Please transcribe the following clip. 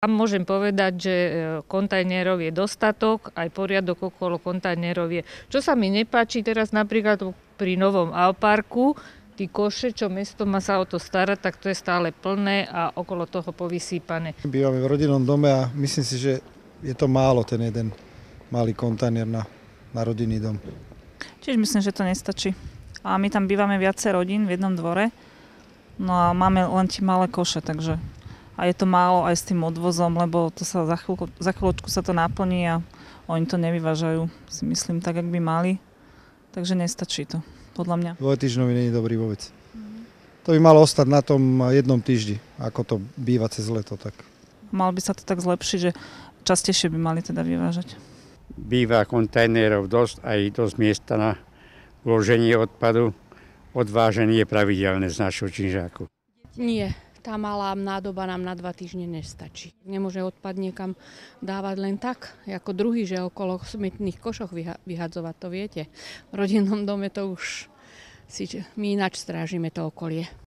A môžem povedať, že kontajnerov je dostatok, aj poriadok okolo kontajnerov je. Čo sa mi nepáči teraz napríklad pri novom Alparku, tí koše, čo mesto má sa o to starať, tak to je stále plné a okolo toho povysýpané. Bývame v rodinnom dome a myslím si, že je to málo, ten jeden malý kontajner na rodinný dom. Čiže myslím, že to nestačí. A my tam bývame viacej rodín v jednom dvore, no a máme len tie malé koše, takže a je to málo aj s tým odvozom, lebo to sa za chvíľočku sa to naplní a oni to nevyvážajú, si myslím, tak, ak by mali. Takže nestačí to, podľa mňa. Dvojtýždňový nie je dobrý vôbec. To by malo ostať na tom jednom týždni, ako to býva cez leto. Tak. Mal by sa to tak zlepšiť, že častejšie by mali teda vyvážať. Býva kontajnerov dosť, aj dosť miesta na vloženie odpadu. Odváženie je pravidelné z našho činžáku. Nie. Tá malá nádoba nám na 2 týždne nestačí. Nemôže odpad niekam dávať len tak, ako druhý, že okolo smetných košoch vyhadzovať, to viete. V rodinnom dome to už my ináč strážime to okolie.